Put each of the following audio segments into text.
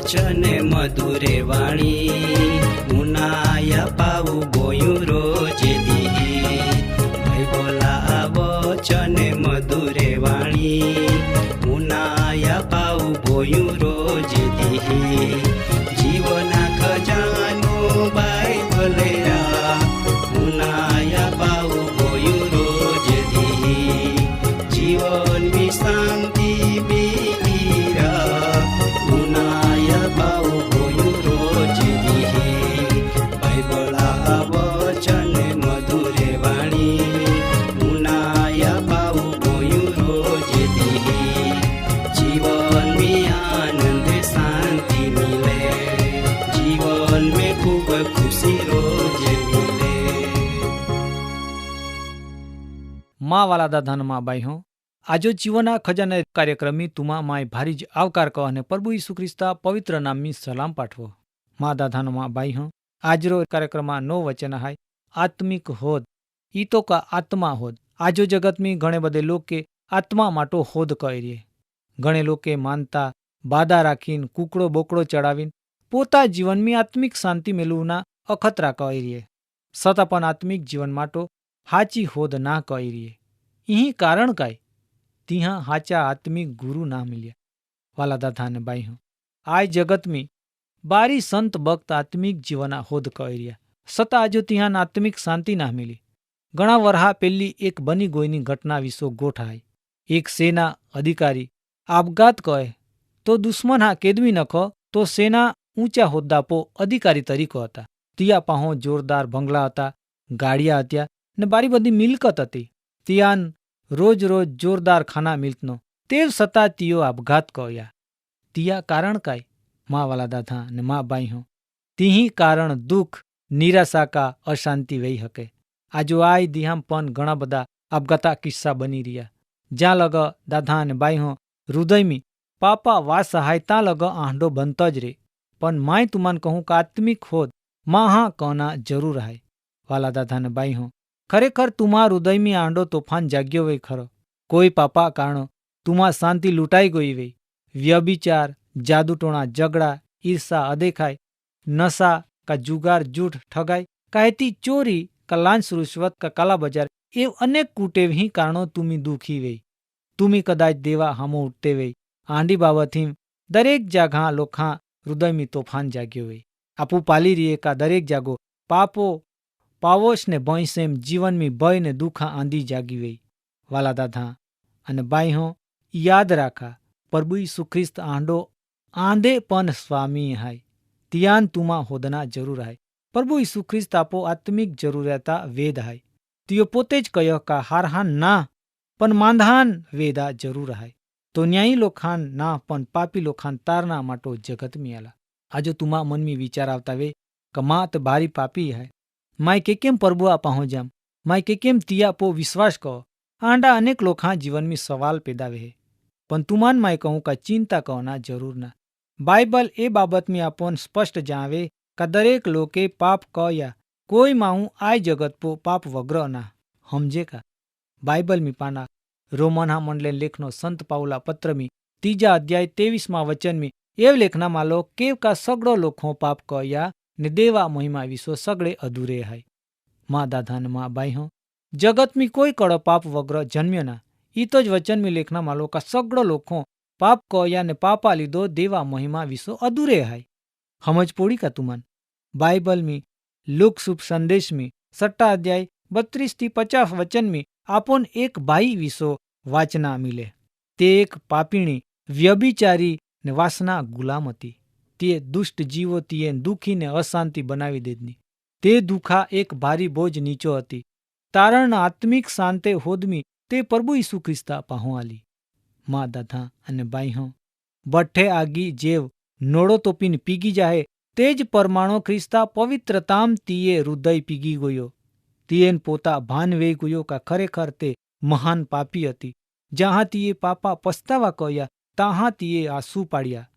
વચને મધુરે વાણી મુનાયા પાવું ગોયું રોજે દી ભાઈ બોલા વચને મધુરે વાણી મુનાયા પાવું ગોયું રોજે દી જીવના ખજાનો બાઇબલે મુનાયા પાવું ગોયું રોજે દી જીવનની શાંતિ माँ वाला दादा माँ बाई हो आजो जीवना खजाना कार्यक्रमी तुमा माय भारी ज आवकार कह અને પ્રભુ ઈસુ ખ્રિસ્તા પવિત્ર નામની સલામ પાઠવો। माँ दादा माँ बाई हो આજરો કાર્યક્રમમાં નો વચન હાય આત્મિક હોદ ઈ તો કા આત્મા હોદ। આજો જગતમાં ઘણે બધે લોકે આત્મા માટો હોદ કરી ઘણે લોકે માનતા બાદા રાખીને કુકડો બોકડો ચડાવીને પોતા જીવનમાં આત્મિક શાંતિ મેળવના અખતરા કરી છતાં પણ આત્મિક જીવન માટો હાચી હોદ ના કરી यही कारण काय तिहा हाचा आत्मिक गुरु ना मिलिया। वाला दादा ने बाई हो आज जगत में बारी संत भक्त आत्मिक जीवना होद करिया सता आजो तिहान आत्मिक शांति ना मिली। घणा वर्हा पेली एक बनी गोईनी घटना विसो गोठाई। एक सेना अधिकारी आपघात कहे तो दुश्मन हा केदवी नखो तो सेना ऊंचा होद्दा पो अधिकारी तरीको हता। तिया पाहो जोरदार बंगला हता, गाड़िया हत्या ने बारी बधी मिलकत हती। तियान रोज रोज जोरदार खाना मिलतनो तेव सता तियो आपघात कया। तिया कारण काय माँ वाला दादा ने माँ बाई हो तिही कारण दुख निराशा का अशांति वही हके। आजो आय दिहाम पण घणा बधा आपघाता किस्सा बनी रिया ज्या लग दादा ने बाई हो हृदय में पापा वा सहायता लग आंडो बनता ज रे। पण माय तुमान कहूँ का आत्मिक होद माँ हाँ कहना जरूर है। वाला दादा ने बाई हो खरेखर तुम्हार हृदय में आंडो तोफान जाग्यो वे खरो। कोई पापा कारण तुम्हार शांति लुटाई गई वे। व्यभिचार, जादूटोणा, झगड़ा, ईर्षा, अदेखाई, नशा का जुगार, झूठ, ठगाई, कहती चोरी का लांच रुश्वत का काला बाजार ये अनेक कुटेव ही कारणों तुम्ही दुखी वे। तुम्ही कदाच देवा हमो उठते वे। आंडी बाबत दरेक जागा लोखा हृदय में तोफान जाग्यो वे। आपू पाली रिए का दरेक जागो पापो पावोश ने भयसेम जीवन में भय ने दुखा आंधी जागी वही। वाला दादा अने बाई हो याद राखा प्रभु यीशु ख्रिस्त आंडो आंधे पण स्वामी हाय। तियान तुमा होदना जरूर हाय। प्रभु यीशु ख्रिस्त आपो आत्मिक जरूरता वेद हाय। तियो पोतेज कयो का हारहान ना पण मांधान वेदा जरूर हाय। तो न्यायी लोखान ना पण पापी लोखान तारना माटो जगत में आला। आजो तुमा मन में विचार आवता वे कमात बारी पापी है माय के केम प्रभु आपा हो जाम माय के केम तिया पो विश्वास कहो। आंडा अनेक लोग जीवन में सवाल पैदा वे पण तुमान माय कहूँ का चिंता कहना जरूर ना। बाइबल ए बाबत में आपन स्पष्ट जावे का दरेक लोके पाप कया कोई माहू आय जगत पो पाप वग्र ना हमजे का। बाइबल में पाना रोमन मंडले लेखनो संत पाउला पत्र में 3 अध्याय 23 वचन में एव लेखना मालो केव का सगड़ो लोखों पाप कया ने देवा महिमा विश्व सगड़े अधूरे है। माँ दादा ने माँ बाई हो जगत में कोई कड़ो पाप वग्र जन्म्यो ना। ई तो ज वचन में लेखना मालो का सगड़ो लोखों पाप कया ने पापा लीधो देवा महिमा विश्व अधूरे है। हमज पोड़ी का तुमन बाइबल में लूक शुभ संदेश में 6 अध्याय 32-50 वचन में आपन एक बाई विश्व वाचना मिले। ते एक पापीणी व्यभिचारी ने वासना गुलाम हती। ते दुष्ट जीवो तिये दुखी ने अशांति बनावी देदनी। ते दुखा एक भारी बोझ नीचो हती। तारण आत्मिक शांते होदमी ते प्रभु यीशु ख्रिस्ता पाहो आली। માં દાદા અને બાઈ હો, બઠ્ઠે આગી જેવ નોળો તોપીને પીગી જાહે તે જ પરમાણો ખ્રિસ્તા પવિત્રતામ તીએ હૃદય પીગી ગયો. તીએન પોતા ભાન વેઈ ગયો કે ખરેખર તે મહાન પાપી હતી. જ્યાં તીએ પાપા પસ્તાવા કહ્યા તાહાં તીએ આંસુ પાડ્યા.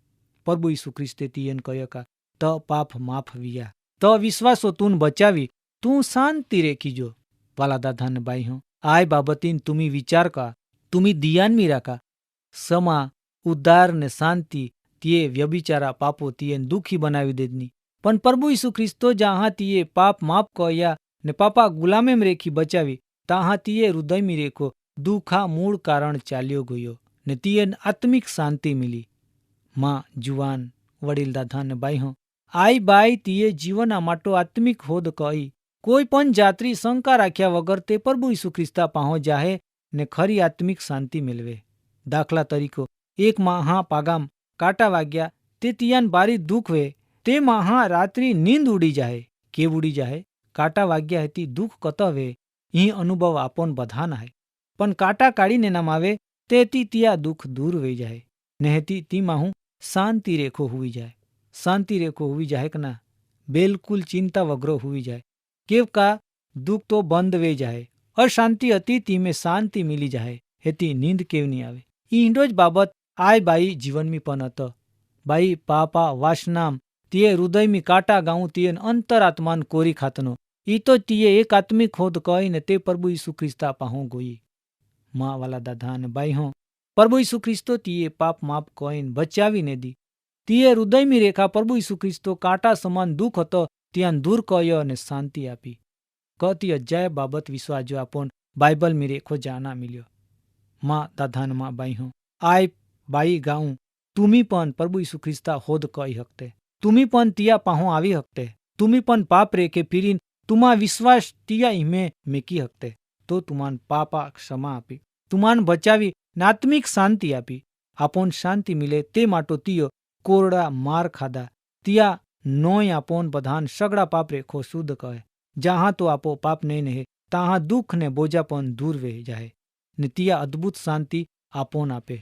પ્રભુ ઈસુ ખ્રિસ્તે તીએન કહ્યા કા ત પાપ માફ વિયા, ત વિશ્વાસો તું બચાવી, તું શાંતિ રેખીજો. વાલા દાદા ને બાઈ હો, આય બાબતીન તુમી વિચાર કા, તુમી દિયાનમી રાકા. સમા ઉદ્ધાર ને શાંતિ તીએ વ્યભિચારા પાપો તીએન દુઃખી બનાવી દેદની. પણ પ્રભુ ઈસુ ખ્રિસ્તો જ્યાં તીએ પાપ માફ કહ્યા ને પાપા ગુલામેમ રેખી બચાવી, તાહાં તીએ હૃદયમી રેખો દુઃખા મૂળ કારણ ચાલ્યો ગયો ને તીએન આત્મિક શાંતિ મિલી. માં જુવાન વડીલ દાદા ને બાઈ હો, આઈ બાઈ તીએ જીવના માટો આત્મિક હોદ કહી કોઈ પણ જાત્રી શંકા રાખ્યા વગર તે પ્રભુ ઈસુ ખ્રિસ્તા પાહો જાહે ને ખરી આત્મિક શાંતિ મેળવે. દાખલા તરીકો એક મહા પાગામ કાંટા વાગ્યા તે તિયાન બારી દુઃખ વે, તે મહા રાત્રિ નીંદ ઉડી જાય. કેવ ઉડી જાય? કાંટા વાગ્યા હતી દુઃખ કત વે, અહીં અનુભવ આપોન બધા નાય. પણ કાંટા કાઢીને નામ આવે તેથી ત્યાં દુઃખ દૂર વહી જાય ને હેતી તીમાં હું શાંતિ રેખો હુઈ જાય. શાંતિ રેખો હુઈ જાય કે ના, બિલકુલ ચિંતા વગરો હુઈ જાય. કેવ કા દુઃખ તો બંધ વે જાય, અશાંતિ હતી તીમે શાંતિ મિલી જાય, હેતી નીંદ કેવ નહીં આવે. ઈંડો જ બાબત આય બાઈ જીવનમી પણ હતો. બાઈ પાપા વાસનામ તીએ હૃદયમી કાંટા ગાઉં તીએ અંતરાત્માન કોરી ખાતનો, ઈ તો તીએ એક આત્મિક હોદ કહીને તે પ્રભુ ઈસુ ખ્રિસ્તા પાહું ગોઈ. માં વાલા દાદા અને બાઈ હો, પ્રભુ ઈસુ ખ્રિસ્તો તીએ પાપ માપ કહીને બચાવીને દી. તીએ હૃદયમી રેખા પ્રભુ ઈસુ ખ્રિસ્તો કાંટા સમાન દુઃખ હતો ત્યાં દૂર કહ્યો અને શાંતિ આપી. કતી અજાય બાબત વિશ્વાસ જો આપણ બાઇબલ મી રેખો જાના મિલ્યો. માં દાદા ને માં બાઈ હો, આય બાઈ ગાઉં તુમી પણ પ્રભુ ઈસુ ખ્રિસ્તા હોદ કહી હકતે, તુમી પણ તિયા પાહો આવી હકતે, તુમી પણ પાપ રેખે ફીરીને તુમા વિશ્વાસ તિયા ઈમે મેકી હકતે. તો તુમાન પાપા ક્ષમા આપી, તુમાન બચાવી નાત્મિક શાંતિ આપી. આપોન શાંતિ મિલે તે માટો તિયો કોરડા માર ખાધા તિયા નોય આપોન બધાન સગડા પાપ રેખો શુદ્ધ કહે. જહાં તો આપો પાપ નહીં રહે તાહાં દુઃખ ને બોજા પણ દૂર વે જાય ને તિયા અદ્ભુત શાંતિ આપોન આપે.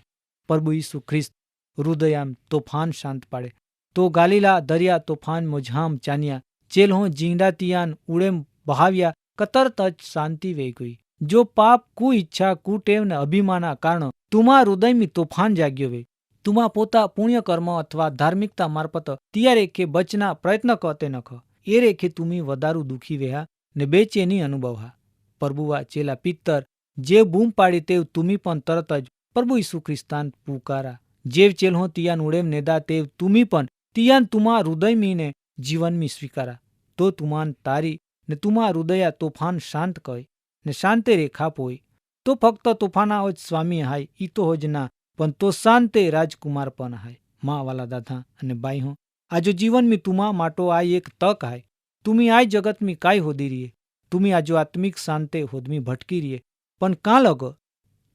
પ્રભુ ઈસુ ખ્રિસ્ત હૃદયામ તોફાન શાંત પાડે. તો ગાલીલા દરિયા તોફાન મોઝામ ચાન્યા, ચેલ્હો જીંડા તિયાન ઉડેમ બહાવ્યા, કતરત જ શાંતિ વે ગઈ. જો પાપ કુ ઈચ્છા કુટેવ ને અભિમાના કારણ તુમા હૃદયમી તોફાન જાગ્યો વે, તુમા પોતા પુણ્ય કર્મ અથવા ધાર્મિકતા મારફત તિયા રેખે બચના પ્રયત્ન કરતે નખ, એ રેખે તુમી વધારું દુઃખી વેહા ને બેચેની અનુભવહા. પ્રભુવા ચેલા પિત્તર જે બૂમ પાડી તેવ તુમી પણ તરત જ પ્રભુ ઈસુ ખ્રિસ્તાન પુકારા. જેવ ચેલ્હો તિયાન ઉડેમ નેદા તેવ તુમી પણ તિયાન તુમા હૃદયમી ને જીવનમી સ્વીકારા. તો તુમાન તારી ને તુમા હૃદયા તોફાન શાંત કહી ને શાંતે રેખા પોઈ. તો ફક્ત તોફાના હોજ સ્વામી હાય ઈ તો હોજ ના, પણ તો શાંતે રાજકુમાર પણ હાય. માં વાલા દાદા અને બાઈ હો, આજો જીવનમી તુમા માટો આ એક તક હાય. તુમી આય જગતમી કાઈ હોદી રીએ, તુમી આજો આત્મિક શાંતે હોદમી ભટકી રીએ, પણ કાં લગો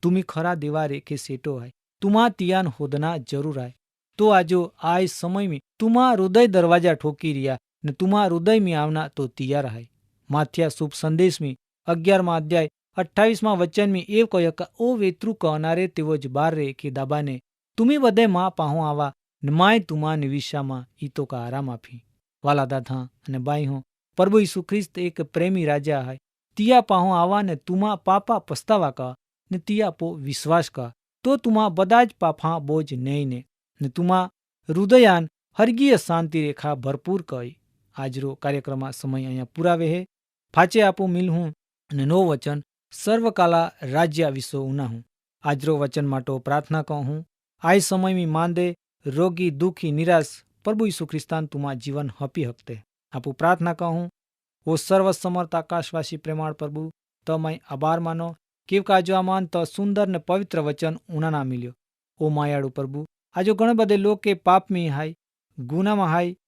તુમી ખરા દેવા રેખે સેટો હાય, તુમા તિયાન હોદના જરૂર હાય. તો આજો આય સમયમી તુમા હૃદય દરવાજા ઠોકી રહ્યા ને તુમા હૃદયમી આવના તો તૈયાર હાય. માથ્યા શુભ સંદેશમી 11મા અધ્યાય 28મા વચનમી એવ કહ્યો કે ઓ વેતરું કહનારે તેવો જ બાર રે કે દાબાને તુમી બધે માં પાહો આવા ને માય તુમા નિવિશામાં ઈ તો કા આરામ આપી. વાલા દાદા અને બાઈ હો, પ્રભુ ઈસુ ખ્રિસ્ત એક પ્રેમી રાજા હાય. તિયા પાહો આવા ને તુમા પાપા પસ્તાવા કા ને તિયા પો વિશ્વાસ કા, તો તુમા બધા જ પાપા બોજ નહીને ને તુમા હૃદયાન હર્ગીય શાંતિ રેખા ભરપૂર કહી. આજરો કાર્યક્રમમાં સમય અહીંયા પુરાવે હે. ફાચે આપો મિલહું અને નો વચન સર્વકાલા રાજ્ય વિશ્વ ઉનાહું. આજરો વચન માટો પ્રાર્થના કહું. આય સમયમી માંદે રોગી દુઃખી નિરાશ પ્રભુ ઈસુ ખ્રિસ્તાન તુમા જીવન હપી હકતે. આપું પ્રાર્થના કહું. ઓ સર્વ સમર્થ આકાશવાસી પ્રેમાળ પ્રભુ, તમય આભાર માનો કેવ કાજો આમાન તો સુંદર ને પવિત્ર વચન ઉનાના મિલ્યો. ઓ માયાળુ પ્રભુ, આજો ઘણા બધે લોકે પાપમી હાય, ગુનામાં હાય,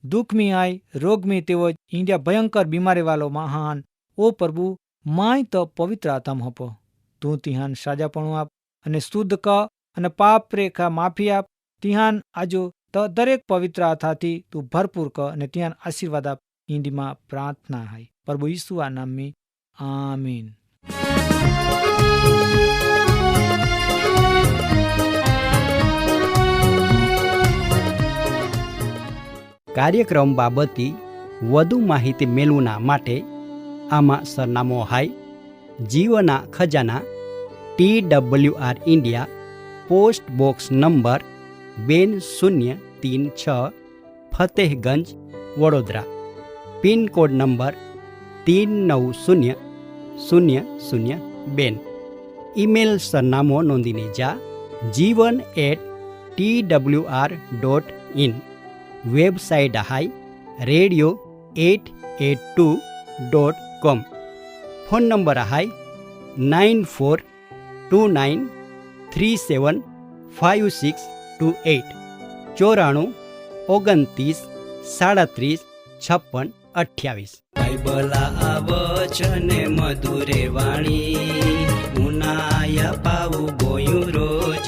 દુઃખમી હાય, રોગમી તેવો ઇન્ડિયા ભયંકર બીમારી વાલો મહાન. ઓ પ્રભુ, માય તો પવિત્ર આત્મ હપો. તું તિહાન સાજાપણું આપ અને શુદ્ધ ક અને પાપ રેખા માફી આપ. તિહાન આજો તો દરેક પવિત્ર આથાથી તું ભરપૂર ક અને ત્યાં આશીર્વાદ આપ. ઈંડીમાં પ્રાર્થના હાય પ્રભુ ઈસુ આ નામની. આમીન. કાર્યક્રમ બાબતે વધુ માહિતી મેળવવા માટે આમાં સરનામો હાય જીવના ખજાના TWR India, post box number 2036, Fatehganj, Vadodara, pin code number 390002. Email સરનામો નોંધીને જા jivan@twr.in. વેબસાઇટ હાય radio882.com. ફોન નંબર હાય 9429375628 94 29 37 56 28. બાઇબલા વચન મધુરે વાણી, ઉનાયા પાવું ગોયું રોજ